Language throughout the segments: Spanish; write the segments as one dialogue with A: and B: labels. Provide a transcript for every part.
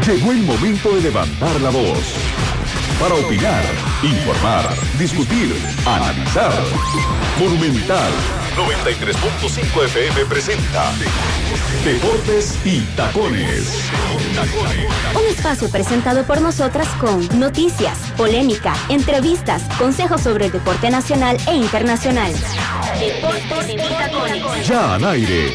A: Llegó el momento de levantar la voz. Para opinar, informar, discutir, analizar. Monumental 93.5 FM presenta Deportes y Tacones.
B: Un espacio presentado por nosotras con noticias, polémica, entrevistas, consejos sobre el deporte nacional e internacional. Deportes y Tacones.
A: Ya al aire.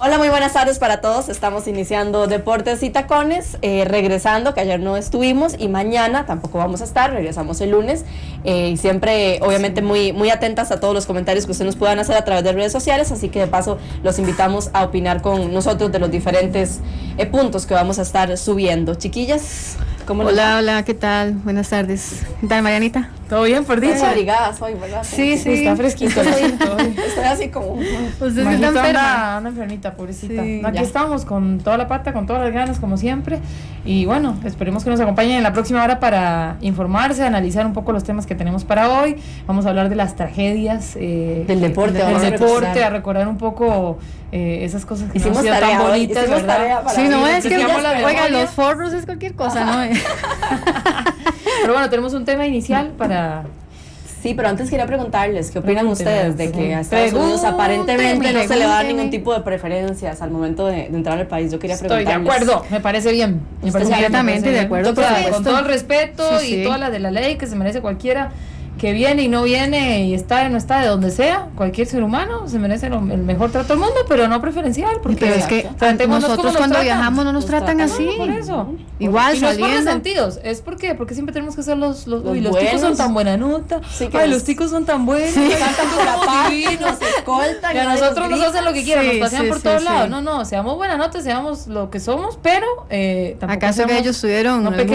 C: Hola, muy buenas tardes para todos. Estamos iniciando Deportes y Tacones, regresando, que ayer no estuvimos y mañana tampoco vamos a estar, regresamos el lunes. Y siempre, obviamente, muy atentas a todos los comentarios que ustedes nos puedan hacer a través de redes sociales, así que de paso los invitamos a opinar con nosotros de los diferentes puntos que vamos a estar subiendo. Chiquillas, ¿cómo les va?
D: Hola, ¿qué tal? Buenas tardes. ¿Qué tal, Marianita?
E: ¿Todo bien, por dicha?
C: Abrigadas hoy, ¿verdad?
D: Sí.
E: Está fresquito.
C: Estoy así como...
D: Pues
E: anda enfermita, pobrecita.
D: Sí,
E: Aquí
C: ya.
E: estamos con toda la pata, con todas las ganas, como siempre. Y bueno, esperemos que nos acompañen en la próxima hora para informarse, analizar un poco los temas que tenemos para hoy. Vamos a hablar de las tragedias
C: Del deporte,
E: del
C: vamos a
E: deporte,
C: recordar.
E: a recordar un poco esas cosas que
C: Hicimos
E: no han sido
C: tarea
E: tan
C: hoy,
E: bonitas,
C: hicimos
E: ¿verdad?
C: tarea para
D: Sí, no
C: hoy.
D: es que,
E: Refrescamos la
D: oiga,
E: memoria.
D: los forros es cualquier cosa, ¿no?
E: Pero bueno, tenemos un tema inicial para...
C: Sí, pero antes quería preguntarles, ¿qué opinan
E: Pregúnteme,
C: ustedes de que a Estados Unidos aparentemente no se le da ningún tipo de preferencias al momento de entrar al país? Yo quería
E: Estoy
C: preguntarles.
E: de acuerdo, me parece bien. Me
C: Usted
E: parece bien,
D: completamente
E: me parece
D: de
E: bien.
D: acuerdo,
E: O sea,
D: por
E: con
D: supuesto.
E: todo el respeto
D: Sí,
E: y
D: sí.
E: toda la de la ley que se merece cualquiera que viene y no viene y está y no está, de donde sea, cualquier ser humano se merece el mejor trato del mundo, pero no preferencial, porque
D: Pero es que
E: tratémonos como
D: nosotros
E: nos
D: cuando
E: tratan.
D: viajamos no nos tratan así.
E: Por eso.
D: Igual
E: Y no es por
D: saliendo.
E: resentidos, es porque siempre tenemos que ser los uy, los
C: buenos.
E: ticos son tan buena nota.
C: Sí, que
E: Ay,
C: nos-
E: los ticos son tan buenos.
C: Cantan por la paz,
E: divinos.
C: nos escoltan.
E: Y a
C: nadie
E: nosotros nos
C: grita.
E: hacen lo que quieran, nos
D: Sí,
E: pasean
D: sí,
E: por
D: sí,
E: todos
D: sí.
E: lados. No, seamos buena nota, seamos lo que somos, pero tampoco
D: ¿Acaso que
E: seamos-
D: ellos tuvieron
E: no
D: algún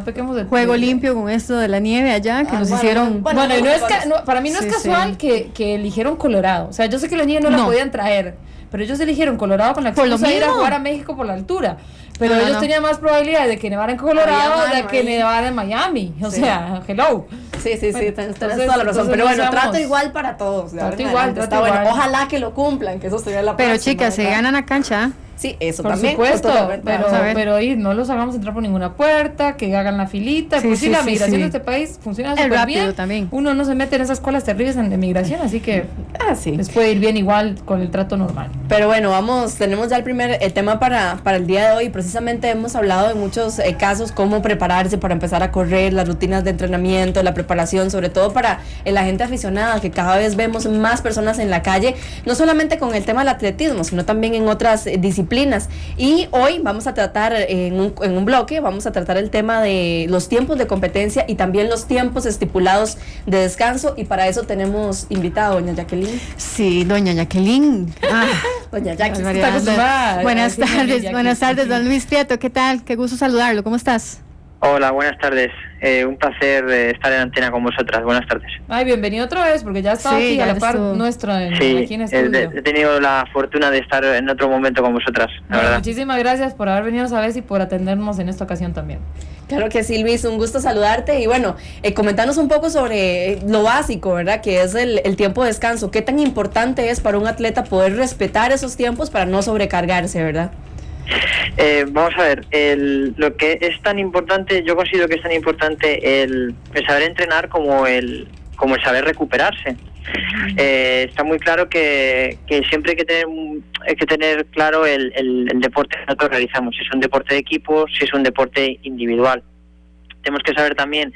E: pequemos de
D: juego
E: de-
D: limpio con esto de la nieve allá, que nos
C: bueno,
D: hicieron...
C: bueno.
E: Bueno, y no es para mí no
D: Sí,
E: es casual
D: sí.
E: que eligieron Colorado. O sea, yo sé que la nieve no la
D: No.
E: podían traer, pero ellos eligieron Colorado con la
D: Por lo
E: excusa de ir a
D: mismo.
E: jugar a México por la altura. Pero
D: No, no,
E: ellos
D: no.
E: tenían más probabilidad de que nevara en Colorado
C: Había
E: de
C: mar
E: que
C: ahí.
E: nevara en Miami. O
C: Sí.
E: sea, hello.
C: Sí,
E: Bueno,
C: tenés
E: entonces-
C: toda la razón.
E: entonces
C: Pero
E: no
C: bueno,
E: seamos-
C: trato igual para todos. de
E: Trato
C: ahora en
E: igual,
C: adelante.
E: trato
C: Está bueno.
E: igual.
C: Ojalá que lo cumplan, que eso sería la
D: Pero
C: próxima,
D: chicas, se
C: ¿verdad?
D: ganan a cancha.
C: Sí, eso
E: Por
C: también.
E: supuesto,
C: totalmente.
E: pero,
D: Vamos a ver.
E: pero y no los hagamos entrar por ninguna puerta, que hagan la filita.
D: Sí,
E: Pues sí,
D: sí,
E: la
D: sí,
E: migración
D: sí.
E: de este país funciona
D: Es
E: súper
D: rápido
E: bien.
D: también.
E: Uno no se mete en esas colas terribles de migración, así que
C: Sí.
E: les puede ir bien igual con el trato normal.
C: Pero bueno, tenemos ya el primer tema para el día de hoy. Precisamente hemos hablado de muchos casos, cómo prepararse para empezar a correr, las rutinas de entrenamiento, la preparación, sobre todo para la gente aficionada, que cada vez vemos más personas en la calle, no solamente con el tema del atletismo, sino también en otras disciplinas. Y hoy vamos a tratar en un bloque, vamos a tratar el tema de los tiempos de competencia y también los tiempos estipulados de descanso. Y para eso tenemos invitado a doña Jacqueline.
D: Sí, doña Jacqueline.
C: Doña Jackie.
D: Barbaridad.
E: acostumbrada a
D: Buenas
E: decirle
D: tardes,
E: Jackie,
D: buenas tardes,
E: sí.
D: don Luis Prieto, ¿qué tal? Qué gusto saludarlo, ¿cómo estás?
F: Hola, buenas tardes. Un placer estar en antena con vosotras. Buenas tardes.
E: Ay, bienvenido otra vez, porque ya estaba
D: Sí,
E: aquí a
D: ya
E: la par
D: estuvo.
E: nuestro
F: Sí,
E: aquí en estudio.
F: he tenido la fortuna de estar en otro momento con vosotras, la
E: Bueno,
F: verdad.
E: muchísimas gracias por haber venido esa vez y por atendernos en esta ocasión también.
C: Claro que sí, Luis, un gusto saludarte y bueno, comentanos un poco sobre lo básico, ¿verdad? Que es el tiempo de descanso. ¿Qué tan importante es para un atleta poder respetar esos tiempos para no sobrecargarse, verdad?
F: Vamos a ver, lo que es tan importante, yo considero que es tan importante el saber entrenar como el saber recuperarse. Está muy claro que siempre hay que tener claro el deporte que nosotros realizamos, si es un deporte de equipo, si es un deporte individual. Tenemos que saber también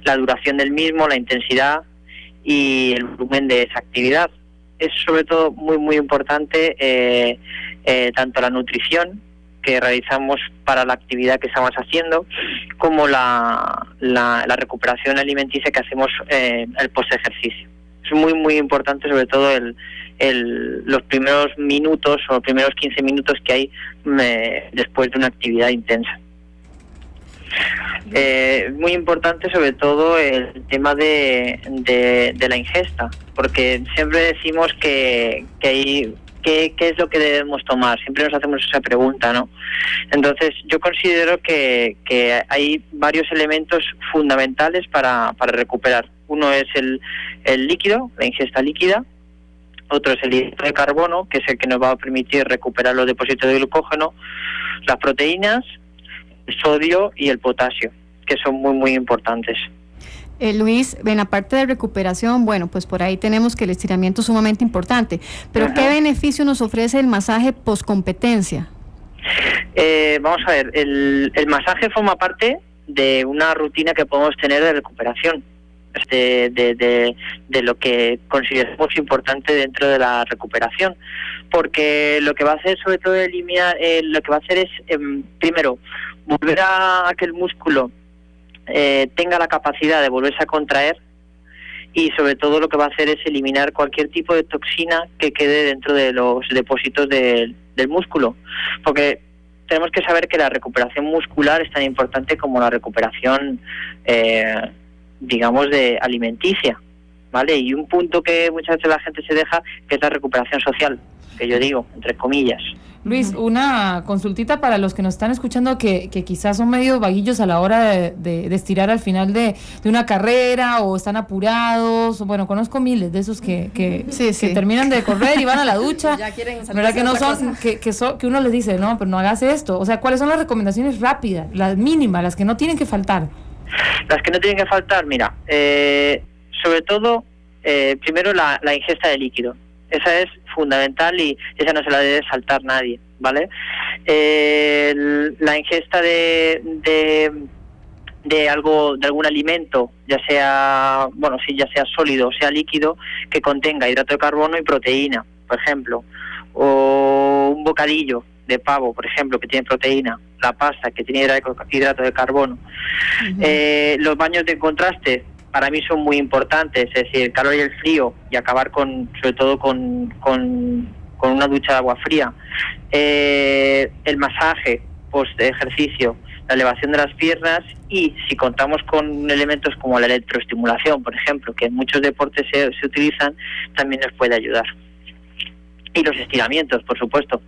F: la duración del mismo, la intensidad y el volumen de esa actividad. Es sobre todo muy importante tanto la nutrición que realizamos para la actividad que estamos haciendo, como la recuperación alimenticia que hacemos el post-ejercicio. Es muy importante, sobre todo los primeros minutos o los primeros 15 minutos que hay después de una actividad intensa. Muy importante sobre todo el tema de la ingesta, porque siempre decimos que hay ¿qué es lo que debemos tomar? Siempre nos hacemos esa pregunta, ¿no? Entonces, yo considero que hay varios elementos fundamentales para recuperar. Uno es el líquido, la ingesta líquida, Otro es el hidrato de carbono, que es el que nos va a permitir recuperar los depósitos de glucógeno, las proteínas, el sodio y el potasio, que son muy, muy importantes.
D: Luis, en la parte de recuperación, bueno, pues por ahí tenemos que el estiramiento es sumamente importante, pero ¿qué beneficio nos ofrece el masaje post-competencia?
F: Vamos a ver, el masaje forma parte de una rutina que podemos tener de recuperación, de lo que consideramos importante dentro de la recuperación, porque lo que va a hacer, sobre todo, eliminar, lo que va a hacer es, primero, volver a que el músculo tenga la capacidad de volverse a contraer, y sobre todo lo que va a hacer es eliminar cualquier tipo de toxina que quede dentro de los depósitos del músculo, porque tenemos que saber que la recuperación muscular es tan importante como la recuperación digamos de alimenticia, ¿vale? Y un punto que muchas veces la gente se deja, que es la recuperación social, que yo digo, entre comillas.
E: Luis, una consultita para los que nos están escuchando que quizás son medio vaguillos a la hora de estirar al final de una carrera, o están apurados, o bueno, conozco miles de esos que terminan de correr y van a la ducha,
C: ya quieren
E: ¿verdad? Que no son, que uno les dice, no, pero no hagas esto. O sea, ¿cuáles son las recomendaciones rápidas, las mínimas, las que no tienen que faltar?
F: Las que no tienen que faltar, mira, sobre todo, primero la ingesta de líquido. Esa es fundamental y esa no se la debe saltar nadie, ¿vale? La ingesta de algún alimento, ya sea, bueno, sí, ya sea sólido o sea líquido, que contenga hidrato de carbono y proteína, por ejemplo, o un bocadillo de pavo, por ejemplo, que tiene proteína, la pasta que tiene hidrato de carbono. Los baños de contraste para mí son muy importantes, es decir, el calor y el frío, y acabar sobre todo con una ducha de agua fría. El masaje post ejercicio, la elevación de las piernas, y si contamos con elementos como la electroestimulación, por ejemplo, que en muchos deportes se utilizan, también nos puede ayudar. Y los estiramientos, por supuesto.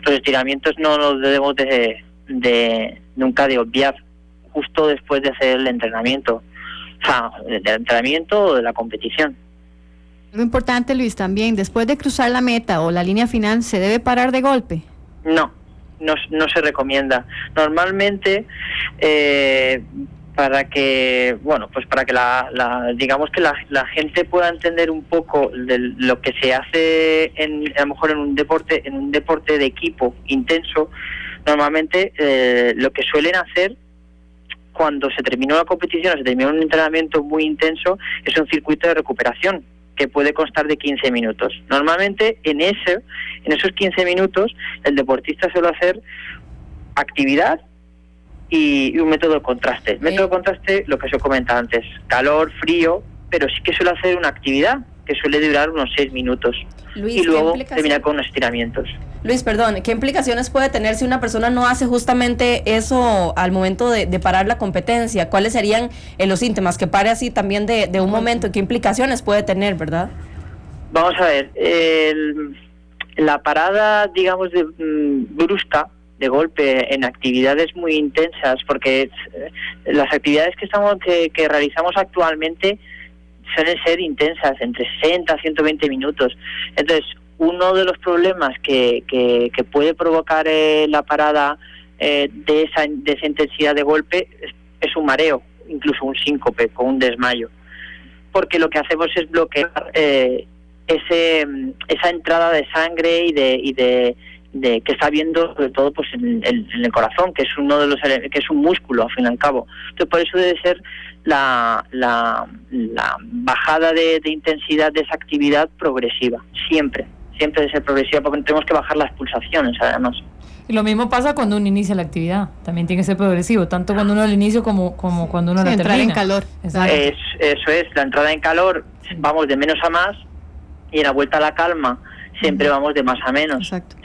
F: Los estiramientos no los debemos nunca de obviar justo después de hacer el entrenamiento. O sea, del entrenamiento o de la competición.
D: Lo importante, Luis, también, después de cruzar la meta o la línea final, ¿se debe parar de golpe?
F: No se recomienda. Normalmente, para que digamos que la gente pueda entender un poco de lo que se hace a lo mejor en un deporte de equipo intenso, normalmente lo que suelen hacer cuando se terminó la competición o se terminó un entrenamiento muy intenso es un circuito de recuperación que puede constar de 15 minutos. Normalmente en esos 15 minutos el deportista suele hacer actividad y un método de contraste. El método de contraste, lo que se comenta antes, calor, frío, pero sí que suele hacer una actividad que suele durar unos 6 minutos.
C: Luis,
F: y luego terminar con unos estiramientos.
C: Luis, perdón, ¿qué implicaciones puede tener si una persona no hace justamente eso al momento de parar la competencia? ¿Cuáles serían los síntomas? Que pare así también de un momento. ¿Qué implicaciones puede tener, verdad?
F: Vamos a ver, la parada, digamos, brusca, de golpe, en actividades muy intensas, porque las actividades que realizamos actualmente suelen ser intensas, entre 60 a 120 minutos. Entonces, uno de los problemas que puede provocar la parada de esa intensidad de golpe es un mareo, incluso un síncope o un desmayo, porque lo que hacemos es bloquear esa entrada de sangre y de que está habiendo, sobre todo, pues en el corazón, que es uno de los que es un músculo al fin y al cabo. Entonces, por eso debe ser la bajada de intensidad de esa actividad progresiva, siempre debe ser progresiva, porque tenemos que bajar las pulsaciones, además.
E: Y lo mismo pasa cuando uno inicia la actividad, también tiene que ser progresivo, tanto cuando uno la inicia como cuando uno la termina.
D: Entrar en calor.
F: Eso es, la entrada en calor, vamos de menos a más, y en la vuelta a la calma siempre vamos de más a menos.
D: Exacto.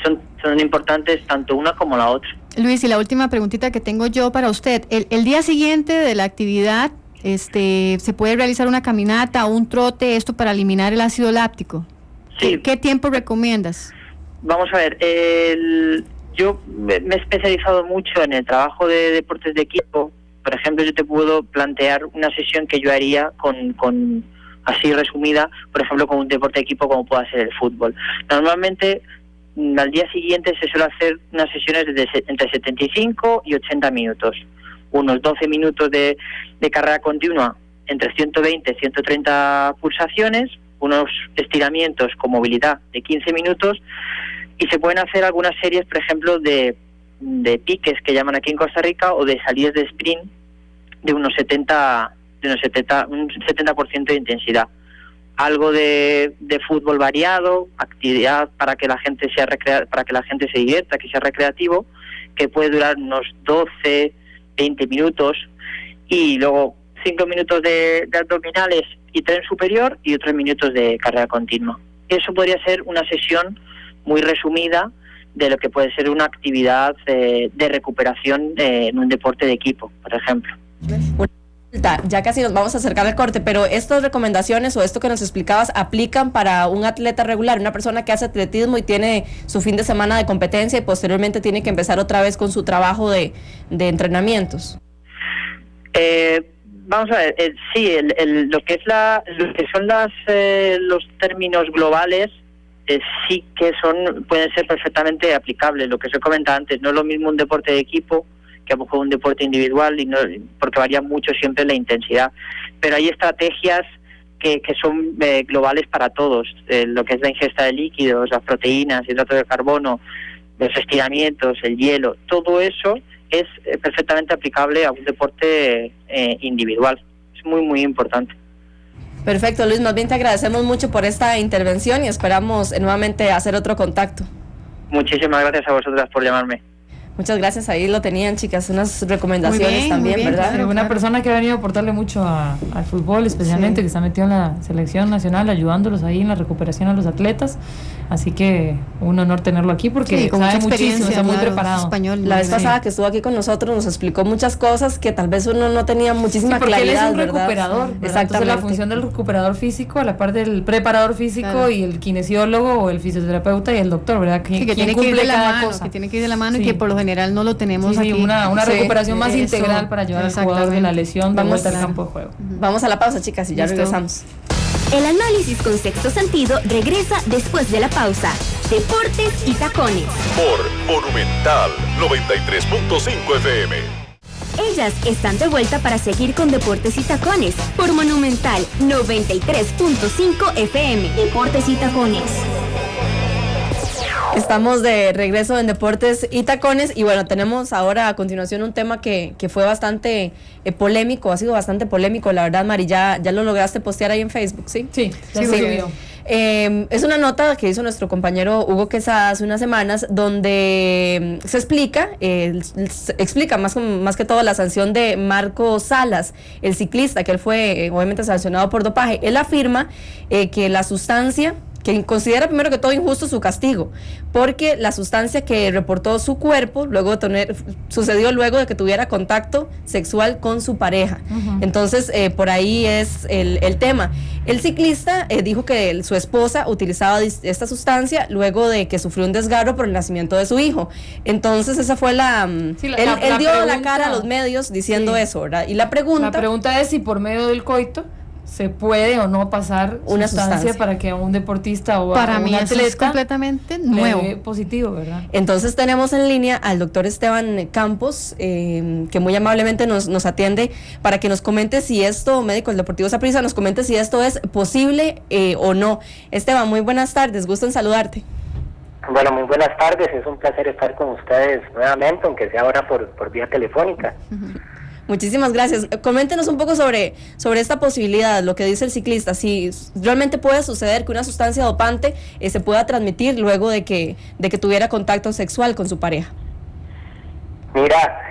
F: Son importantes tanto una como la otra.
D: Luis, y la última preguntita que tengo yo para usted, el día siguiente de la actividad, ¿se puede realizar una caminata o un trote, esto para eliminar el ácido láctico?
F: Sí.
D: ¿Qué tiempo recomiendas?
F: Vamos a ver, yo me he especializado mucho en el trabajo de deportes de equipo. Por ejemplo, yo te puedo plantear una sesión que yo haría con así resumida, por ejemplo, con un deporte de equipo como pueda ser el fútbol. Normalmente, al día siguiente se suele hacer unas sesiones entre 75 y 80 minutos. Unos 12 minutos de carrera continua entre 120 y 130 pulsaciones, unos estiramientos con movilidad de 15 minutos, y se pueden hacer algunas series, por ejemplo, de piques, que llaman aquí en Costa Rica, o de salidas de sprint de un 70% de intensidad. Algo de fútbol variado, actividad para que la gente para que la gente se divierta, que sea recreativo, que puede durar unos 12, 20 minutos, y luego 5 minutos de abdominales y tren superior y otros minutos de carrera continua. Eso podría ser una sesión muy resumida de lo que puede ser una actividad de recuperación en un deporte de equipo, por ejemplo.
C: Ya casi nos vamos a acercar al corte, pero estas recomendaciones o esto que nos explicabas aplican para un atleta regular, una persona que hace atletismo y tiene su fin de semana de competencia y posteriormente tiene que empezar otra vez con su trabajo de entrenamientos.
F: Vamos a ver, sí, lo que son los términos globales sí que pueden ser perfectamente aplicables. Lo que os he comentado antes, no es lo mismo un deporte de equipo que a lo mejor un deporte individual, porque varía mucho siempre la intensidad. Pero hay estrategias que son globales para todos, lo que es la ingesta de líquidos, las proteínas, hidratos de carbono, los estiramientos, el hielo, todo eso es perfectamente aplicable a un deporte individual. Es muy, muy importante.
C: Perfecto, Luis, más bien te agradecemos mucho por esta intervención y esperamos nuevamente hacer otro contacto.
F: Muchísimas gracias a vosotras por llamarme.
C: Muchas gracias, ahí lo tenían, chicas, unas recomendaciones también, ¿verdad?
E: Claro, una persona que ha venido a aportarle mucho al fútbol, especialmente, que está metido en la selección nacional, ayudándolos ahí en la recuperación a los atletas. Así que un honor tenerlo aquí porque
D: con
E: sabe
D: mucha
E: muchísimo, está muy preparado.
D: Español,
C: la vez pasada que estuvo aquí con nosotros nos explicó muchas cosas que tal vez uno no tenía muchísima claridad,
E: él es un
C: ¿verdad?
E: recuperador, ¿verdad?
C: Exactamente.
E: Entonces la función del recuperador físico, a la par del preparador físico, claro, y el kinesiólogo o el fisioterapeuta y el doctor, ¿verdad?
D: Que tiene que ir de la mano, que tiene que ir de la mano, y que por lo general no lo tenemos aquí.
E: Una recuperación más integral para llevar al jugador de la lesión de vuelta al campo de juego.
C: Vamos a la pausa, chicas, y ya regresamos.
B: El análisis con sexto sentido regresa después de la pausa. Deportes y tacones.
A: Por Monumental 93.5 FM.
B: Ellas están de vuelta para seguir con Deportes y Tacones por Monumental 93.5 FM. Deportes y Tacones.
C: Estamos de regreso en Deportes y Tacones y bueno, tenemos ahora a continuación un tema que fue bastante polémico, ha sido bastante polémico, la verdad, Mari, ya lo lograste postear ahí en Facebook, ¿sí?
E: Sí, sí.
C: Es una nota que hizo nuestro compañero Hugo Quesada hace unas semanas donde se explica más que todo la sanción de Marco Salas, el ciclista, que él fue obviamente sancionado por dopaje. Él afirma que la sustancia, que considera primero que todo injusto su castigo, porque la sustancia que reportó su cuerpo sucedió luego de que tuviera contacto sexual con su pareja. Entonces, por ahí es el tema. El ciclista dijo que su esposa utilizaba esta sustancia luego de que sufrió un desgarro por el nacimiento de su hijo. Entonces, esa fue él dio la cara a los medios diciendo eso, ¿verdad? Y la pregunta
E: es si por medio del coito se puede o no pasar una sustancia para que a un deportista o
D: para
E: a un
D: mí
E: atleta
D: es completamente nuevo,
E: positivo, ¿verdad?
C: Entonces tenemos en línea al doctor Esteban Campos, que muy amablemente nos atiende para que nos comente si esto, médico del Deportivo Saprissa, nos comente si esto es posible o no. Esteban, muy buenas tardes, gusto en saludarte.
G: Bueno, muy buenas tardes, es un placer estar con ustedes nuevamente, aunque sea ahora por vía telefónica.
C: Muchísimas gracias. Coméntenos un poco sobre esta posibilidad, lo que dice el ciclista, si realmente puede suceder que una sustancia dopante se pueda transmitir luego de que tuviera contacto sexual con su pareja.
G: Mira,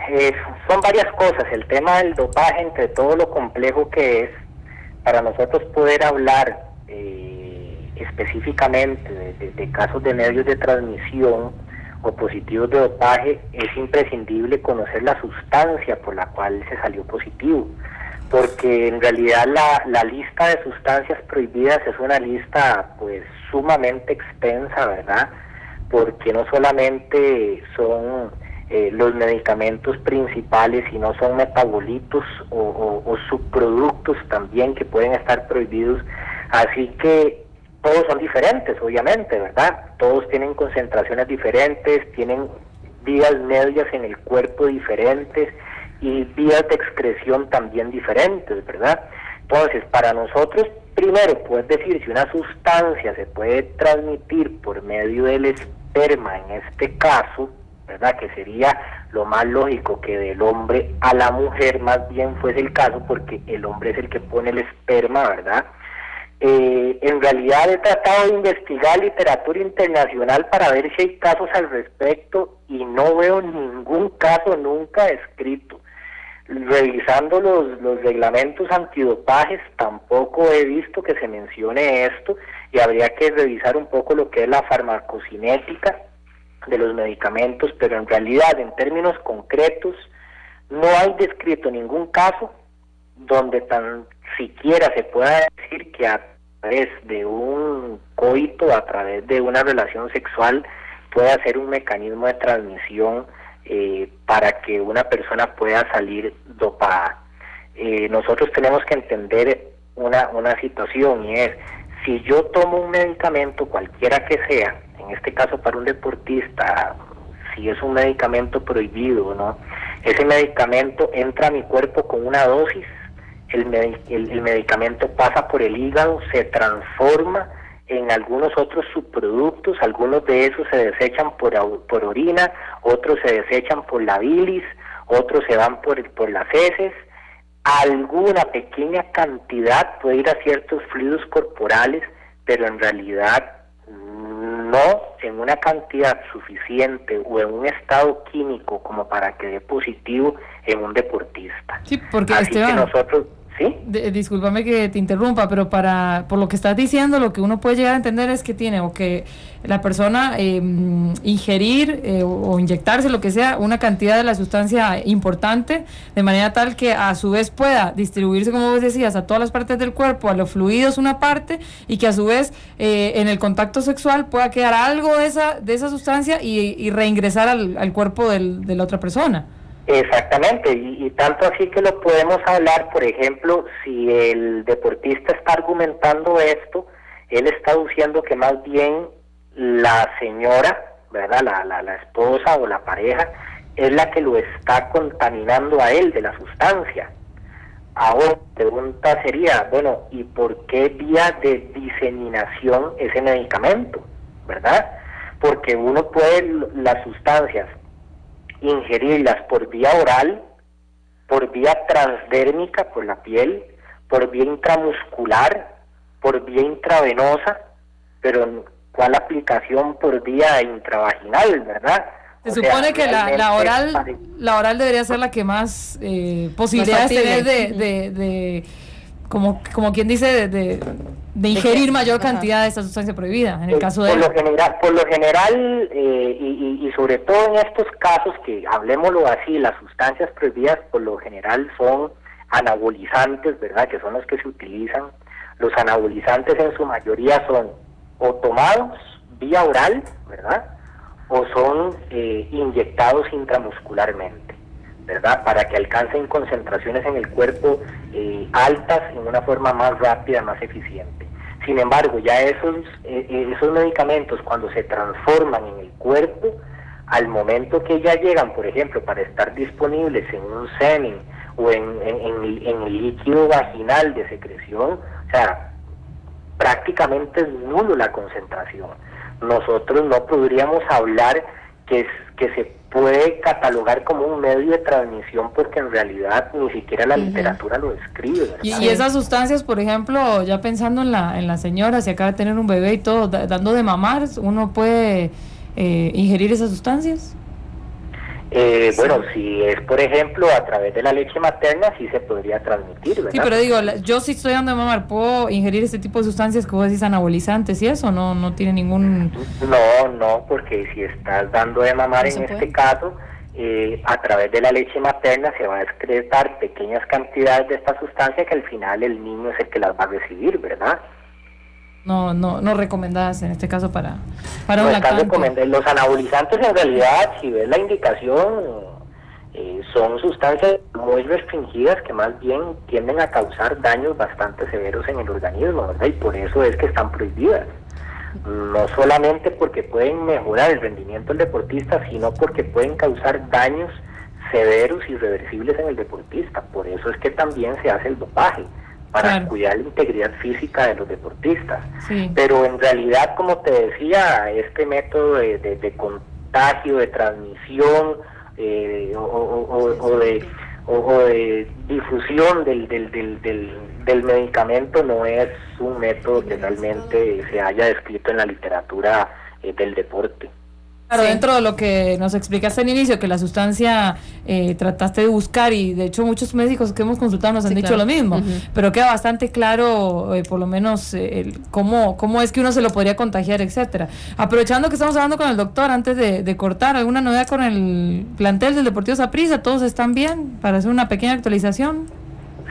G: son varias cosas. El tema del dopaje, entre todo lo complejo que es, para nosotros poder hablar específicamente de casos de medios de transmisión o positivos de dopaje, es imprescindible conocer la sustancia por la cual se salió positivo, porque en realidad la lista de sustancias prohibidas es una lista pues sumamente extensa, ¿verdad? Porque no solamente son los medicamentos principales, sino son metabolitos o subproductos también que pueden estar prohibidos Así que todos son diferentes, obviamente, ¿verdad? Todos tienen concentraciones diferentes, tienen vías medias en el cuerpo diferentes y vías de excreción también diferentes, ¿verdad? Entonces, para nosotros, primero, puedes decir si una sustancia se puede transmitir por medio del esperma, en este caso, ¿verdad? Que sería lo más lógico que del hombre a la mujer más bien fuese el caso, porque el hombre es el que pone el esperma, ¿verdad? En realidad he tratado de investigar literatura internacional para ver si hay casos al respecto y no veo ningún caso nunca escrito. Revisando los reglamentos antidopajes tampoco he visto que se mencione esto, y habría que revisar un poco lo que es la farmacocinética de los medicamentos, pero en realidad en términos concretos no hay descrito ningún caso donde tan siquiera se pueda decir que a través de un coito, a través de una relación sexual, pueda ser un mecanismo de transmisión para que una persona pueda salir dopada. Nosotros tenemos que entender una situación, y es, si yo tomo un medicamento, cualquiera que sea, en este caso para un deportista, si es un medicamento prohibido, ¿no? Ese medicamento entra a mi cuerpo con una dosis, el medicamento pasa por el hígado, se transforma en algunos otros subproductos, algunos de esos se desechan por orina, otros se desechan por la bilis, otros se van por las heces, alguna pequeña cantidad puede ir a ciertos fluidos corporales, pero en realidad no en una cantidad suficiente o en un estado químico como para que dé positivo en un deportista.
E: Sí, porque
G: así
E: Esteban,
G: que nosotros... ¿Sí?
E: Discúlpame que te interrumpa, pero por lo que estás diciendo, lo que uno puede llegar a entender es que tiene o que la persona ingerir o inyectarse, lo que sea, una cantidad de la sustancia importante, de manera tal que a su vez pueda distribuirse, como vos decías, a todas las partes del cuerpo, a los fluidos una parte, y que a su vez en el contacto sexual pueda quedar algo de esa sustancia y reingresar al cuerpo de la otra persona.
G: Exactamente, y tanto así que lo podemos hablar, por ejemplo, si el deportista está argumentando esto, él está diciendo que más bien la señora, ¿verdad?, la esposa o la pareja, es la que lo está contaminando a él de la sustancia. Ahora, la pregunta sería, bueno, ¿y por qué vía de diseminación ese medicamento?, ¿verdad? Porque uno puede las sustancias ingerirlas por vía oral, por vía transdérmica, por la piel, por vía intramuscular, por vía intravenosa, pero ¿cuál aplicación por vía intravaginal, verdad?
E: Se supone que la oral debería ser la que más posibilidades tiene de como quien dice, de ingerir mayor cantidad de esta sustancia prohibida, en el caso de...
G: Por lo general y sobre todo en estos casos, que hablemoslo así, las sustancias prohibidas por lo general son anabolizantes, ¿verdad?, que son los que se utilizan. Los anabolizantes en su mayoría son o tomados vía oral, ¿verdad?, o son inyectados intramuscularmente, ¿verdad?, para que alcancen concentraciones en el cuerpo altas en una forma más rápida, más eficiente. Sin embargo, ya esos medicamentos, cuando se transforman en el cuerpo, al momento que ya llegan, por ejemplo, para estar disponibles en un semen o en el líquido vaginal de secreción, o sea, prácticamente es nulo la concentración. Nosotros no podríamos hablar que se puede catalogar como un medio de transmisión, porque en realidad ni siquiera la literatura lo describe, ¿verdad?
E: Y esas sustancias, por ejemplo, ya pensando en la señora, si acaba de tener un bebé y todo, dando de mamar, ¿uno puede ingerir esas sustancias?
G: Bueno, si es, por ejemplo, a través de la leche materna, sí se podría transmitir, ¿verdad?
E: Sí, pero digo, yo si estoy dando de mamar, ¿puedo ingerir este tipo de sustancias que vos decís anabolizantes y eso? No tiene ningún...
G: No, porque si estás dando de mamar en este caso, a través de la leche materna se va a excretar pequeñas cantidades de esta sustancia que al final el niño es el que las va a recibir, ¿verdad?
E: No recomendadas en este caso para un
G: no
E: lactante.
G: Los anabolizantes, en realidad, si ves la indicación, son sustancias muy restringidas que más bien tienden a causar daños bastante severos en el organismo, ¿verdad? Y por eso es que están prohibidas. No solamente porque pueden mejorar el rendimiento del deportista, sino porque pueden causar daños severos y irreversibles en el deportista. Por eso es que también se hace el dopaje, para cuidar la integridad física de los deportistas. Sí. Pero en realidad, como te decía, este método de contagio, de transmisión o de difusión del medicamento no es un método que realmente se haya descrito en la literatura del deporte.
E: Claro, dentro de lo que nos explicaste al inicio, que la sustancia trataste de buscar, y de hecho muchos médicos que hemos consultado nos han dicho lo mismo, pero queda bastante claro, por lo menos, cómo es que uno se lo podría contagiar, etcétera. Aprovechando que estamos hablando con el doctor, antes de cortar, ¿alguna novedad con el plantel del Deportivo Saprissa? ¿Todos están bien? Para hacer una pequeña actualización.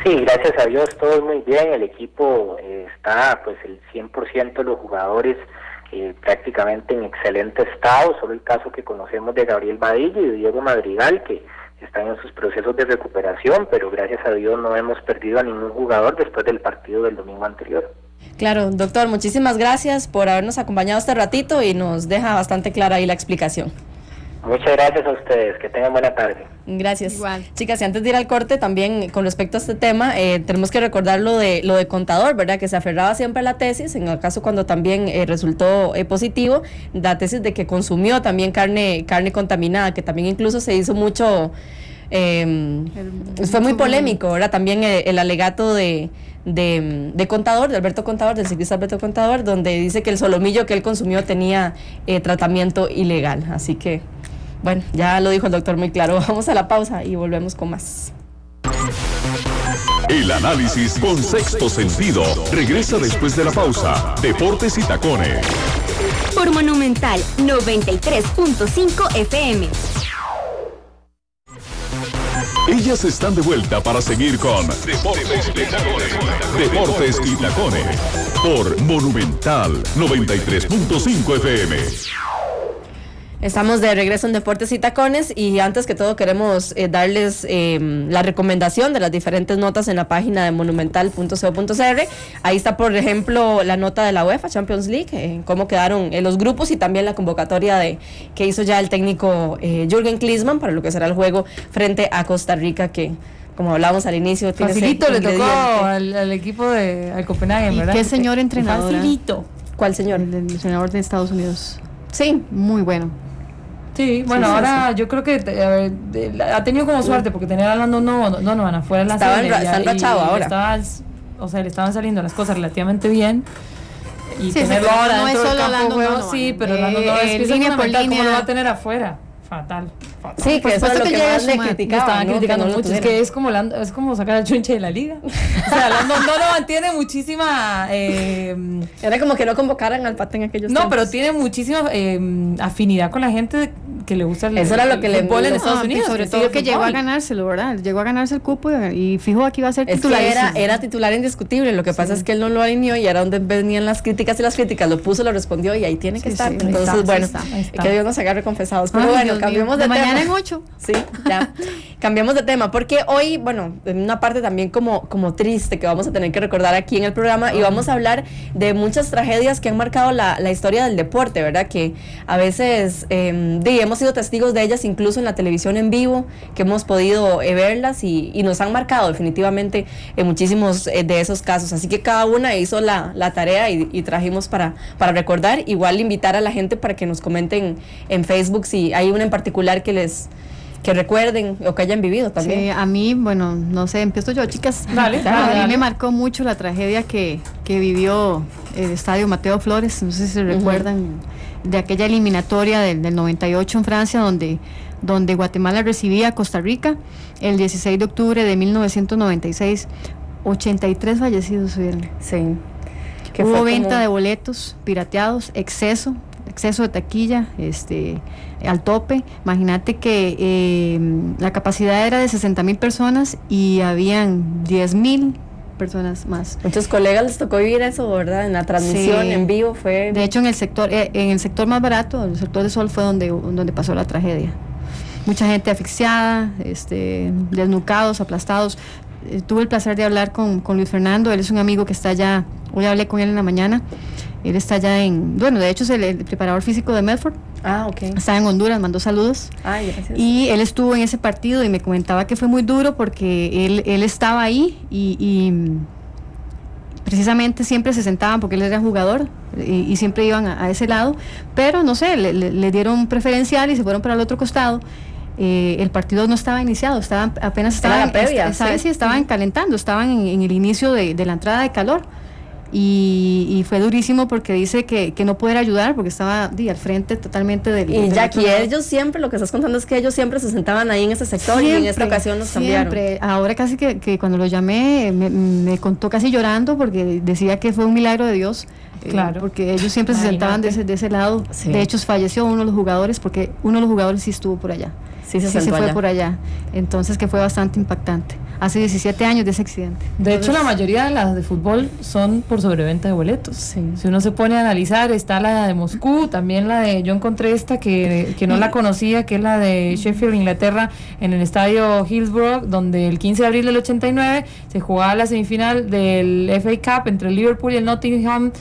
G: Sí, gracias a Dios, todo muy bien. El equipo está, pues, el 100% de los jugadores prácticamente en excelente estado. Solo el caso que conocemos de Gabriel Vadillo y de Diego Madrigal, que están en sus procesos de recuperación, pero gracias a Dios no hemos perdido a ningún jugador después del partido del domingo anterior.
C: Claro, doctor, muchísimas gracias por habernos acompañado este ratito y nos deja bastante clara ahí la explicación.
G: Muchas gracias a ustedes, que tengan buena tarde.
C: Gracias. Igual. Chicas, y antes de ir al corte, también con respecto a este tema, tenemos que recordar lo de Contador, ¿verdad? Que se aferraba siempre a la tesis, en el caso cuando también resultó positivo, la tesis de que consumió también carne contaminada, que también incluso se hizo mucho, fue muy polémico, ¿verdad? También el alegato de Contador, de Alberto Contador, del ciclista Alberto Contador, donde dice que el solomillo que él consumió tenía tratamiento ilegal, así que bueno, ya lo dijo el doctor muy claro. Vamos a la pausa y volvemos con más.
A: El análisis con sexto sentido regresa después de la pausa. Deportes y Tacones.
B: Por Monumental 93.5 FM.
A: Ellas están de vuelta para seguir con Deportes y Tacones. Deportes y Tacones. Por Monumental 93.5 FM.
C: Estamos de regreso en Deportes y Tacones, y antes que todo queremos darles la recomendación de las diferentes notas en la página de monumental.co.cr. Ahí está, por ejemplo, la nota de la UEFA Champions League, cómo quedaron los grupos, y también la convocatoria que hizo ya el técnico Jürgen Klinsmann para lo que será el juego frente a Costa Rica, que, como hablábamos al inicio, tiene
E: facilito le tocó al equipo al Copenhague, ¿verdad?
D: ¿Qué señor entrenador?
E: Facilito.
C: ¿Cuál señor?
D: El entrenador de Estados Unidos.
C: Sí,
D: muy bueno.
E: Sí, bueno, sí, ahora yo creo que ha tenido como suerte, porque tenía a Landon Donovan afuera en la serie.
C: Está enrachado ahora.
E: Le estaban saliendo las cosas relativamente bien. Y
D: sí,
E: tenerlo ahora
D: no es solo
E: Landon Donovan. Sí, pero Landon Donovan es línea por línea. ¿Cómo lo va a tener afuera? Fatal.
C: Sí, que eso es lo que más le criticaban,
E: estaban criticando mucho. Es que es como sacar a Chunche de la liga. O sea, Landon Donovan tiene muchísima...
C: Era como que no convocaran al Pate en aquellos
E: tiempos.
C: No,
E: pero tiene muchísima afinidad con la gente que le gusta el
C: eso era lo que le
E: fútbol en Estados Unidos.
D: Sobre todo que llegó a ganárselo, ¿verdad? Llegó a ganarse el cupo y fijo aquí iba a ser titular.
C: Era titular indiscutible. Lo que pasa es que él no lo alineó, y era donde venían las críticas, lo puso, lo respondió, y ahí tiene que estar. Entonces, que Dios nos agarre confesados. Pero bueno, cambiemos de tema.
D: Mañana en 8.
C: Sí, ya. Cambiamos de tema, porque hoy, bueno, en una parte también como triste que vamos a tener que recordar aquí en el programa, y vamos a hablar de muchas tragedias que han marcado la historia del deporte, ¿verdad? Que a veces hemos sido testigos de ellas, incluso en la televisión en vivo, que hemos podido verlas y nos han marcado definitivamente muchísimos de esos casos. Así que cada una hizo la tarea y trajimos para recordar. Igual invitar a la gente para que nos comenten en Facebook si hay una en particular que recuerden o que hayan vivido también.
D: Sí, a mí, bueno, no sé, empiezo yo, chicas.
E: Dale.
D: A mí me marcó mucho la tragedia que vivió el estadio Mateo Flores, no sé si se recuerdan de aquella eliminatoria del 98 en Francia, donde Guatemala recibía a Costa Rica el 16 de octubre de 1996. 83 fallecidos hubieron.
C: Sí.
D: Hubo venta de boletos pirateados, exceso de taquilla, al tope. Imagínate que la capacidad era de 60,000 personas y habían 10,000 personas más.
C: Muchos colegas les tocó vivir eso, ¿verdad? En la transmisión, en vivo fue...
D: De hecho, en el sector más barato, el sector de Sol, fue donde pasó la tragedia. mucha gente asfixiada, desnucados, aplastados. Tuve el placer de hablar con Luis Fernando, él es un amigo que está allá, hoy hablé con él en la mañana, él está allá de hecho es el preparador físico de Medford. Está en Honduras, mandó saludos.
C: Gracias.
D: Y él estuvo en ese partido y me comentaba que fue muy duro porque él estaba ahí y precisamente siempre se sentaban porque él era jugador y siempre iban a ese lado, pero no sé, le dieron preferencial y se fueron para el otro costado. El partido no estaba iniciado, estaban calentando, estaban en el inicio de la entrada de calor y fue durísimo porque dice que no poder ayudar porque estaba al frente totalmente del
C: y Jackie, ellos siempre, lo que estás contando es que ellos siempre se sentaban ahí en ese sector y en esta ocasión nos cambiaron.
D: Ahora casi que cuando lo llamé me contó casi llorando porque decía que fue un milagro de Dios.
E: Claro.
D: Porque ellos siempre se sentaban de ese lado.
C: Sí.
D: De hecho falleció uno de los jugadores porque uno de los jugadores sí estuvo por allá.
C: Sí, se
D: fue
C: allá.
D: Por allá. Entonces que fue bastante impactante. Hace 17 años de ese accidente.
E: De hecho, la mayoría de las de fútbol son por sobreventa de boletos.
C: Sí.
E: Si uno se pone a analizar, está la de Moscú, también la de, yo encontré esta que no la conocía, que es la de Sheffield, Inglaterra, en el estadio Hillsborough, donde el 15 de abril del 89 se jugaba la semifinal del FA Cup entre el Liverpool y el Nottingham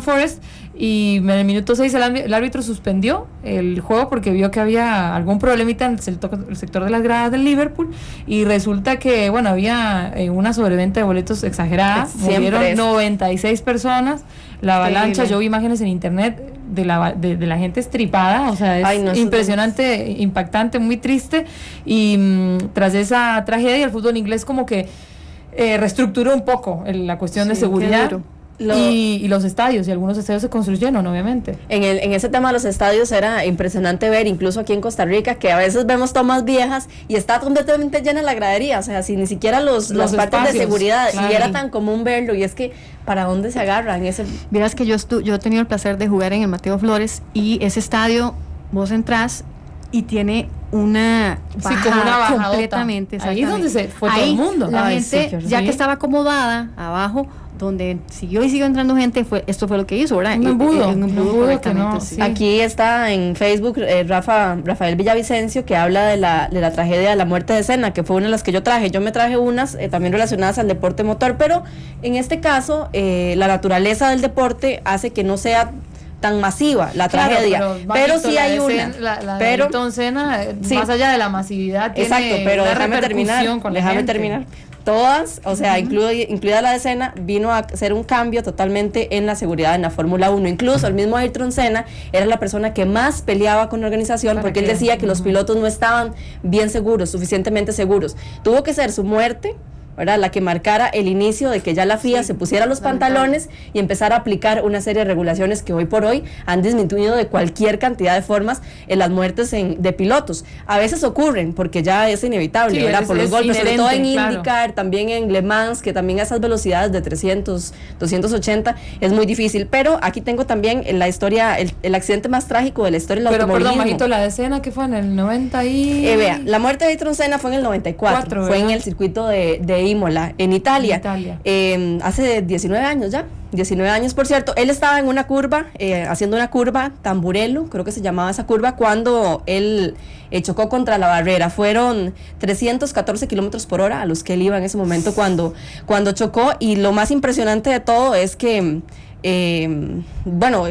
E: Forest. Y en el minuto 6 el árbitro suspendió el juego porque vio que había algún problemita en el sector de las gradas del Liverpool y resulta que, bueno, había una sobreventa de boletos exagerada, murieron 96 personas, la avalancha, yo vi imágenes en internet de la gente estripada, o sea, es impresionante, impactante, muy triste y tras esa tragedia el fútbol inglés como que reestructuró un poco la cuestión de seguridad. Y los estadios, y algunos estadios se construyeron, obviamente.
C: En ese tema de los estadios era impresionante ver, incluso aquí en Costa Rica, que a veces vemos tomas viejas y está completamente llena la gradería, o sea, si ni siquiera las partes espacios, de seguridad, claro. Y era tan común verlo, y es que, ¿para dónde se agarran?
D: Verás que yo he tenido el placer de jugar en el Mateo Flores, y ese estadio, vos entrás y tiene una bajada completamente.
E: Ahí es donde se fue todo el mundo.
D: La gente, ya que estaba acomodada abajo, donde siguió entrando gente, esto fue lo que hizo, ¿verdad?
E: Un embudo
D: correctamente.
C: Sí. Aquí está en Facebook Rafael Villavicencio, que habla de la tragedia de la muerte de Senna, que fue una de las que yo traje. Yo me traje unas también relacionadas al deporte motor, pero en este caso la naturaleza del deporte hace que no sea tan masiva la tragedia, pero sí hay una.
E: La de Ayrton Senna, sí, más allá de la masividad, tiene
C: pero
E: una
C: déjame
E: repercusión
C: terminar. Todas, o sea, incluida la de Senna, vino a hacer un cambio totalmente en la seguridad en la Fórmula 1. Incluso el mismo Ayrton Senna era la persona que más peleaba con la organización porque él decía que los pilotos no estaban bien seguros, suficientemente seguros. Tuvo que ser su muerte, ¿verdad?, la que marcara el inicio de que ya la FIA se pusiera los pantalones y empezara a aplicar una serie de regulaciones que hoy por hoy han disminuido de cualquier cantidad de formas en las muertes de pilotos. A veces ocurren porque ya es inevitable, ¿verdad?, por los golpes, sobre todo en IndyCar, también en Le Mans, que también a esas velocidades de 300, 280 es muy difícil. Pero aquí tengo también en la historia el accidente más trágico de la historia del automovilismo.
E: Pero perdón, Majito, la de Senna, que fue en el 90 y...
C: vea, la muerte de Ayrton Senna fue en el 94, fue en el circuito de Imola, en Italia. Hace 19 años ya, 19 años, por cierto. Él estaba en una curva, haciendo una curva, Tamburello, creo que se llamaba esa curva, cuando él chocó contra la barrera. Fueron 314 kilómetros por hora a los que él iba en ese momento cuando chocó, y lo más impresionante de todo es que bueno,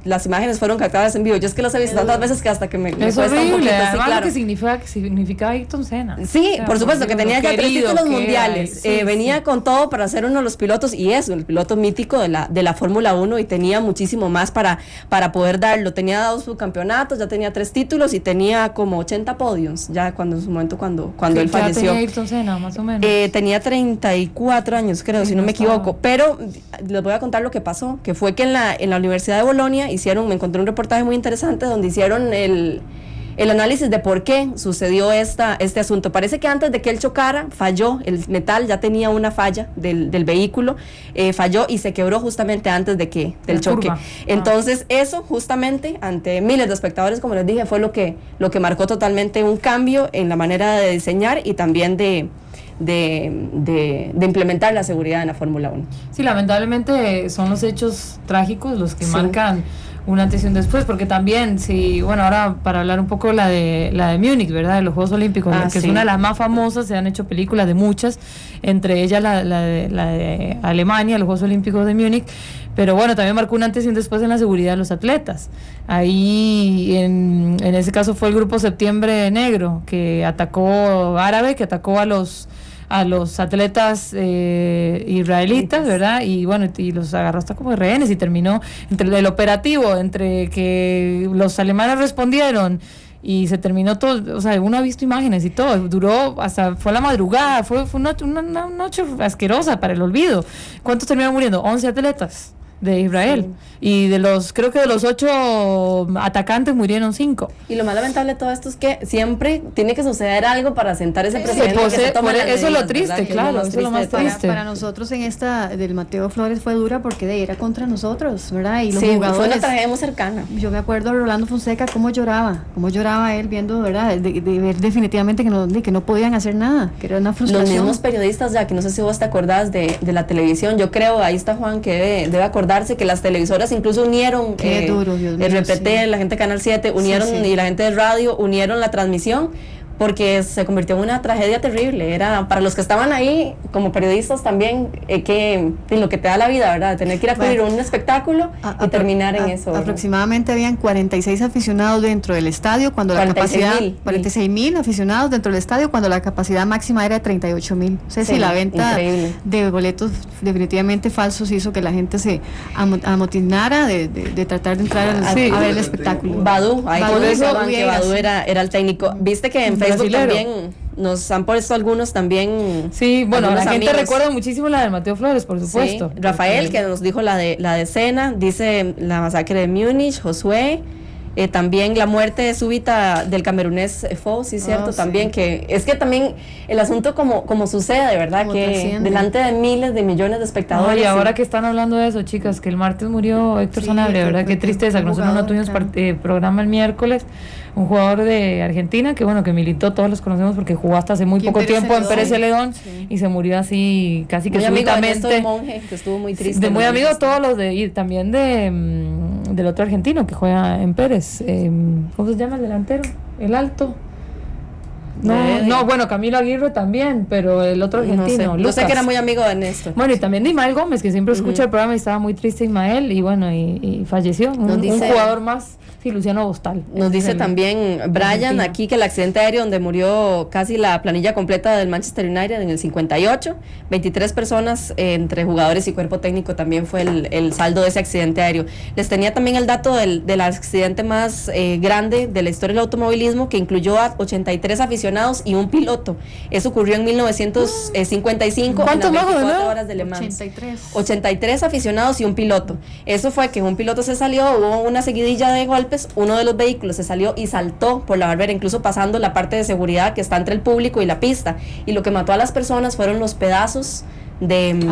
C: las imágenes fueron captadas en vivo. Yo es que los he visto tantas veces que hasta que me cuesta un poquito.
E: Además,
C: sí, claro.
E: lo que significaba Ayrton Senna.
C: Sí, o sea, por supuesto, que tenía ya 3 títulos mundiales. Venía con todo para ser uno de los pilotos, y eso, el piloto mítico de la Fórmula 1, y tenía muchísimo más para poder darlo. Tenía 2 subcampeonatos, ya tenía 3 títulos y tenía como 80 podios ya en su momento cuando él falleció.
E: Tenía Ayrton Senna, más o menos.
C: Tenía 34 años, creo, si no me equivoco. Pero les voy a contar lo que pasó, que fue que en la Universidad de Bolonia me encontré un reportaje muy interesante donde hicieron el análisis de por qué sucedió este asunto. Parece que antes de que él chocara, falló, el metal ya tenía una falla del vehículo, falló y se quebró justamente antes del choque. Entonces eso justamente ante miles de espectadores, como les dije, fue lo que marcó totalmente un cambio en la manera de diseñar y también de implementar la seguridad en la Fórmula 1.
E: Sí, lamentablemente son los hechos trágicos los que marcan un antes y un después, porque también, sí, bueno, ahora para hablar un poco la de Múnich, ¿verdad? De los Juegos Olímpicos, que es una de las más famosas, se han hecho películas de muchas, entre ellas la de Alemania, los Juegos Olímpicos de Múnich, pero bueno, también marcó un antes y un después en la seguridad de los atletas. Ahí, en ese caso fue el grupo Septiembre Negro, que atacó a los atletas israelitas, ¿verdad? Y bueno, y los agarró hasta como rehenes y terminó entre el operativo, entre que los alemanes respondieron y se terminó todo, o sea, uno ha visto imágenes y todo, duró hasta, fue la madrugada, fue una noche asquerosa para el olvido. ¿Cuántos terminaron muriendo? 11 atletas de Israel, y creo que de los 8 atacantes murieron 5.
C: Y lo más lamentable de todo esto es que siempre tiene que suceder algo para sentar ese precedente.
E: Eso es lo triste, claro, eso es lo más triste.
D: Para nosotros en esta del Mateo Flores fue dura porque era contra nosotros, ¿verdad? Y los
C: jugadores, fue una tragedia muy cercana.
D: Yo me acuerdo de Rolando Fonseca cómo lloraba él viendo, ¿verdad? De ver definitivamente que no podían hacer nada, que era una frustración.
C: Los mismos periodistas, ya que no sé si vos te acordás de la televisión, yo creo, ahí está Juan, que debe acordarse que las televisoras incluso unieron,
D: qué duro, Dios mío,
C: el RPT, la gente de Canal 7 unieron, y la gente de radio unieron la transmisión, porque se convirtió en una tragedia terrible. Era para los que estaban ahí como periodistas también, que en lo que te da la vida, ¿verdad? Tener que ir a cubrir un espectáculo y terminar en eso, ¿verdad?
D: Aproximadamente habían 46 aficionados dentro del estadio cuando 46,000 aficionados dentro del estadio cuando la capacidad máxima era de 38,000. O sea, si la venta de boletos definitivamente falsos hizo que la gente se amotinara de tratar de entrar a ver el espectáculo.
C: Badú era el técnico. Viste que en Facebook también nos han puesto algunos también.
E: Sí, bueno, la gente recuerda muchísimo la de Mateo Flores, por supuesto.
C: Sí, Rafael, que nos dijo la de Sena, dice la masacre de Múnich, Josué, también la muerte súbita del camerunés Fo, sí, cierto, también, que es que también el asunto como sucede, ¿verdad? Como que trasciende. Delante de miles de millones de espectadores.
E: Y ahora que están hablando de eso, chicas, que el martes murió Héctor Sanabria, ¿verdad? Qué tristeza, que nosotros no tuvimos programa el miércoles. Un jugador de Argentina que bueno, que militó, todos los conocemos porque jugó hasta hace muy poco tiempo en Pérez Celedón, y se murió así casi que
C: muy
E: súbitamente.
C: Amigo de Monje, que estuvo muy triste.
E: Muy amigo de todos los y también del otro argentino que juega en Pérez, ¿cómo se llama el delantero? El alto. No, bueno, Camilo Aguirre también, pero el otro argentino,
C: Lucas. Yo sé que era muy amigo de Néstor.
E: Bueno, y también de Ismael Gómez, que siempre escucha el programa, y estaba muy triste Ismael, y bueno, y falleció. Un jugador más, sí, Luciano Bostal.
C: Nos dice también Brian aquí que el accidente aéreo donde murió casi la planilla completa del Manchester United en el 58, 23 personas entre jugadores y cuerpo técnico también fue el saldo de ese accidente aéreo. Les tenía también el dato del accidente más grande de la historia del automovilismo, que incluyó a 83 aficionados y un piloto. Eso ocurrió en 1955.
E: ¿Cuántos más?
C: 24 horas de Le Mans. 83 aficionados y un piloto. Eso fue que un piloto se salió, hubo una seguidilla de golpes, uno de los vehículos se salió y saltó por la barbera, incluso pasando la parte de seguridad que está entre el público y la pista. Y lo que mató a las personas fueron los pedazos del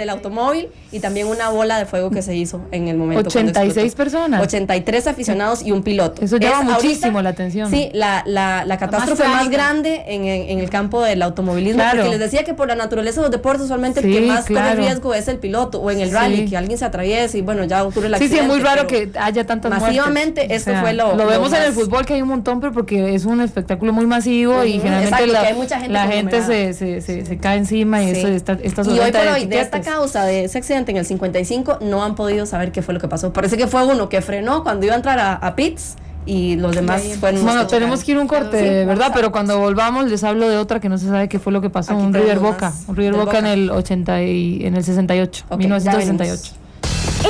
C: automóvil y también una bola de fuego que se hizo en el momento.
E: 86 personas.
C: 83 aficionados y un piloto.
E: Eso llama muchísimo la atención.
C: Sí, la catástrofe más grande en el campo del automovilismo, claro. Porque les decía que por la naturaleza de los deportes usualmente el que más corre riesgo es el piloto, o en el rally, que alguien se atraviese y bueno, ya ocurre el accidente.
E: Sí, es muy raro que haya tantas
C: masivamente
E: muertes.
C: Esto fue lo
E: vemos
C: más.
E: En el fútbol que hay un montón, pero porque es un espectáculo muy masivo y generalmente la gente se cae encima y eso está
C: y hoy por hoy, de esta causa, de ese accidente en el 55, no han podido saber qué fue lo que pasó. Parece que fue uno que frenó cuando iba a entrar a pits y los demás fueron...
E: Bueno, tenemos que ir un corte, ¿verdad? Pero cuando volvamos les hablo de otra que no se sabe qué fue lo que pasó. Un River Boca en el 68, 1968.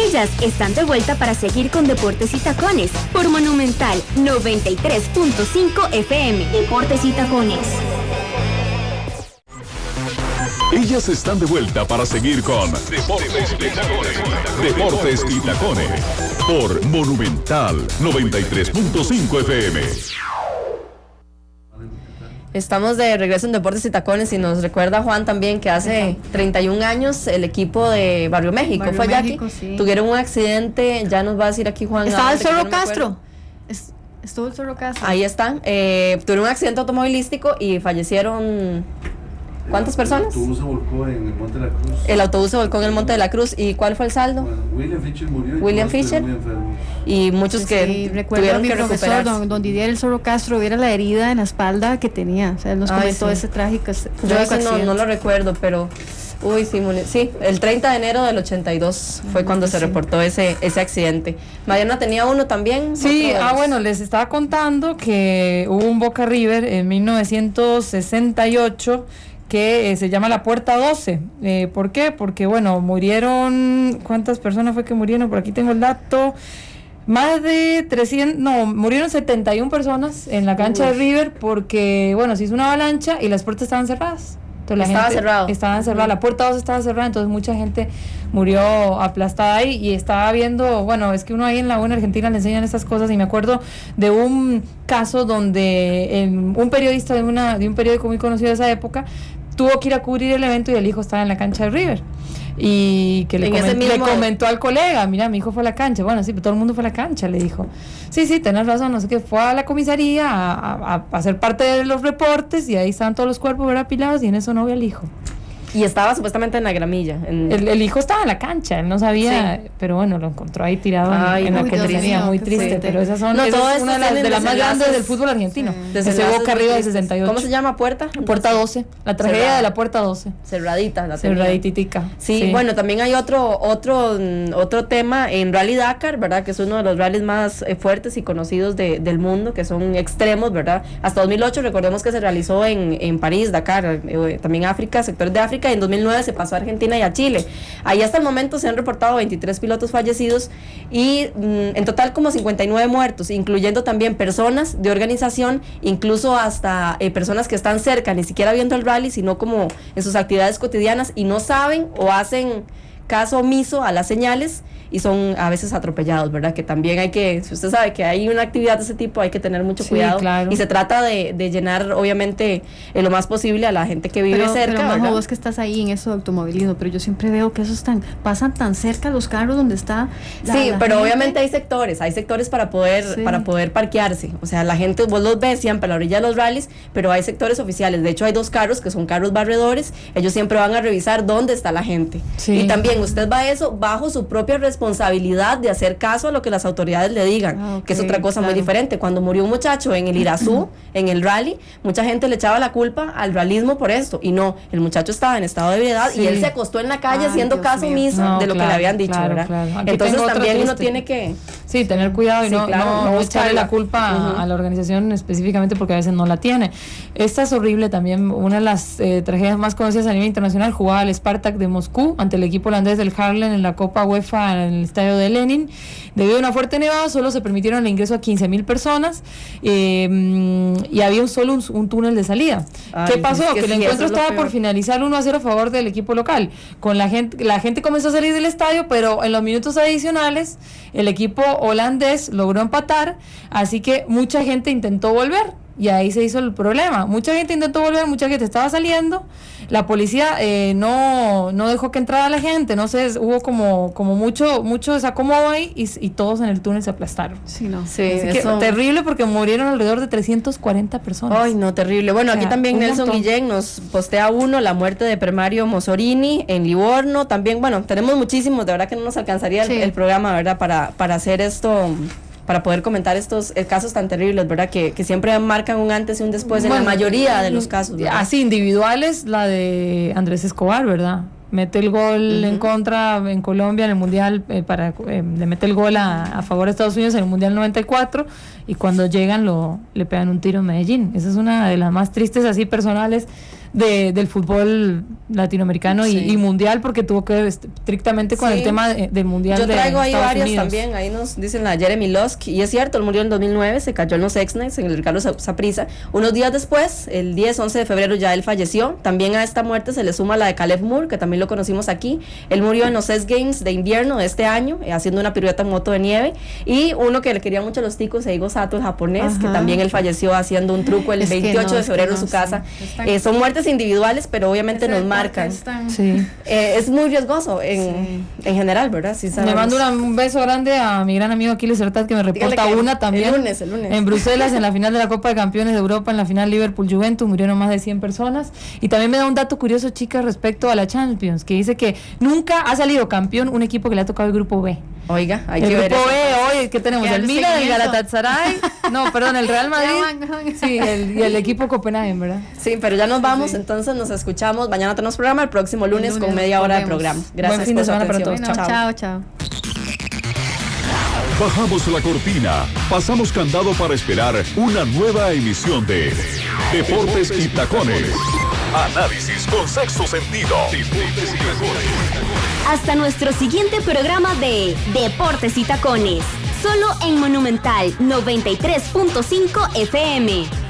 B: Ellas están de vuelta para seguir con Deportes y Tacones por Monumental 93.5 FM. Deportes y Tacones.
A: Ellas están de vuelta para seguir con Deportes y Tacones por Monumental 93.5 FM.
C: Estamos de regreso en Deportes y Tacones y nos recuerda Juan también que hace 31 años el equipo de Barrio México, fue México, sí. Tuvieron un accidente, ya nos va a decir aquí Juan.
D: Estaba el Zorro Castro. Estuvo el Zorro Castro.
C: Ahí están, tuvieron un accidente automovilístico y fallecieron ¿Cuántas personas?
H: El autobús se volcó en el Monte de la Cruz.
C: El autobús se volcó en el Monte de la Cruz. ¿Y cuál fue el saldo?
H: Bueno, William Fisher murió.
C: William Fisher. Y muchos que
D: recuerdo a mi
C: que
D: profesor, don Didier El Zorro Castro, viera la herida en la espalda que tenía. O sea, él nos comentó ese trágico
C: Yo ese no lo recuerdo, pero... Uy, sí, el 30 de enero del 82 fue cuando se reportó ese accidente. Mariana tenía uno también.
E: Sí, bueno, les estaba contando que hubo un Boca River en 1968 que se llama la Puerta 12. ¿Por qué? Porque, bueno, murieron... ¿Cuántas personas fue que murieron? Por aquí tengo el dato. Más de 300, murieron 71 personas en la cancha de River porque, bueno, se hizo una avalancha y las puertas estaban cerradas. Entonces estaban cerradas, la puerta 2 estaba cerrada, entonces mucha gente murió aplastada ahí y estaba viendo, bueno, es que uno ahí en la U en Argentina le enseñan estas cosas y me acuerdo de un caso donde un periodista de un periódico muy conocido de esa época tuvo que ir a cubrir el evento y el hijo estaba en la cancha de River. Y que le comentó al colega, mira, mi hijo fue a la cancha. Bueno, sí, pero todo el mundo fue a la cancha, le dijo. Sí, tenés razón, no sé qué, fue a la comisaría a hacer parte de los reportes y ahí estaban todos los cuerpos apilados y en eso no vio al hijo.
C: Y estaba supuestamente en la gramilla.
E: El hijo estaba en la cancha, él no sabía, pero bueno, lo encontró ahí tirado en la cancha, muy triste, pero esas son una de las más grandes del fútbol argentino. Ese Boca River de 68.
C: ¿Cómo se llama? Puerta
E: 12, la tragedia de la Puerta 12.
C: Cerraditica. Sí, bueno, también hay otro tema en Rally Dakar, ¿verdad? Que es uno de los rallies más fuertes y conocidos del mundo, que son extremos, ¿verdad? Hasta 2008, recordemos que se realizó en París, Dakar, también África, sectores de África. En 2009 se pasó a Argentina y a Chile. Ahí hasta el momento se han reportado 23 pilotos fallecidos y en total como 59 muertos, incluyendo también personas de organización, incluso hasta personas que están cerca, ni siquiera viendo el rally, sino como en sus actividades cotidianas y no saben o hacen caso omiso a las señales y son a veces atropellados, ¿verdad? Que también hay que, si usted sabe que hay una actividad de ese tipo, hay que tener mucho cuidado. Claro. Y se trata de llenar, obviamente, lo más posible a la gente que vive cerca,
D: pero
C: ¿verdad?
D: Vos que estás ahí en eso de automovilismo, pero yo siempre veo que esos pasan tan cerca los carros donde está
C: la pero gente. Obviamente hay sectores para poder parquearse. O sea, la gente, vos los ves siempre a la orilla de los rallies, pero hay sectores oficiales. De hecho, hay 2 carros que son carros barredores. Ellos siempre van a revisar dónde está la gente. Sí. Y también usted va a eso bajo su propia responsabilidad de hacer caso a lo que las autoridades le digan, que es otra cosa muy diferente. Cuando murió un muchacho en el Irazú, en el rally, mucha gente le echaba la culpa al realismo por esto, y no, el muchacho estaba en estado de ebriedad y él se acostó en la calle haciendo caso omiso de lo que le habían dicho, ¿verdad? Entonces también uno tiene que
E: tener cuidado y no echarle la culpa a la organización específicamente porque a veces no la tiene. Esta es horrible también, una de las tragedias más conocidas a nivel internacional. Jugaba el Spartak de Moscú ante el equipo holandés del Haarlem en la Copa UEFA en el estadio de Lenin. Debido a una fuerte nevada solo se permitieron el ingreso a 15,000 personas y había solo un túnel de salida. ¿Qué pasó? Que el encuentro estaba por finalizar 1-0 a favor del equipo local. La gente comenzó a salir del estadio, pero en los minutos adicionales el equipo holandés logró empatar, así que mucha gente intentó volver. Y ahí se hizo el problema. Mucha gente intentó volver, mucha gente estaba saliendo. La policía no dejó que entrara la gente. No sé, hubo como mucho desacomodo ahí y todos en el túnel se aplastaron.
C: Sí,
E: terrible porque murieron alrededor de 340 personas.
C: Ay, no, terrible. Bueno, aquí también Nelson Guillén nos postea la muerte de Premario Mossorini en Livorno. También, bueno, tenemos muchísimos. De verdad que no nos alcanzaría el programa, ¿verdad? Para hacer esto, para poder comentar estos casos tan terribles, ¿verdad? Que siempre marcan un antes y un después en la mayoría de los casos, ¿verdad?
E: Así, individuales, la de Andrés Escobar, ¿verdad? Mete el gol en contra en Colombia en el Mundial, le mete el gol a favor de Estados Unidos en el Mundial 94 y cuando llegan le pegan un tiro en Medellín. Esa es una de las más tristes así personales del fútbol latinoamericano y mundial, porque tuvo que ver estrictamente con el tema del mundial.
C: Yo traigo
E: de
C: ahí
E: Estados
C: varias
E: Unidos.
C: también, ahí nos dicen la Jeremy Lusk, y es cierto, él murió en 2009, se cayó en los X-Nights, en el Ricardo Saprissa. Unos días después, el 11 de febrero, ya él falleció. También a esta muerte se le suma la de Caleb Moore, que también lo conocimos aquí. Él murió en los X Games de invierno de este año, haciendo una pirueta en moto de nieve. Y uno que le quería mucho a los ticos, Eigo Sato, el japonés, que también él falleció haciendo un truco el 28 de febrero en su casa. Son muertes deportes individuales, pero obviamente nos marcan.
E: Sí.
C: Es muy riesgoso en general, ¿verdad? Sí,
E: Le mando un beso grande a mi gran amigo Aquiles Sertat, que me reporta una también.
C: El lunes.
E: En Bruselas, en la final de la Copa de Campeones de Europa, en la final Liverpool-Juventus, murieron más de 100 personas. Y también me da un dato curioso, chicas, respecto a la Champions, que dice que nunca ha salido campeón un equipo que le ha tocado el grupo B.
C: Oiga, hay
E: el
C: que ver
E: grupo
C: eso.
E: B, hoy, ¿qué tenemos? El Milan, el Galatasaray, el Real Madrid, sí, y el equipo Copenhagen, ¿verdad?
C: Sí, pero ya nos vamos, entonces nos escuchamos. Mañana tenemos programa, el próximo lunes con media hora de programa. Gracias.
E: Buen fin de semana para todos.
D: Chao.
A: Bajamos la cortina, pasamos candado para esperar una nueva emisión de Deportes y Tacones. Análisis con sexto sentido.
B: Hasta nuestro siguiente programa de Deportes y Tacones. Solo en Monumental 93.5 FM.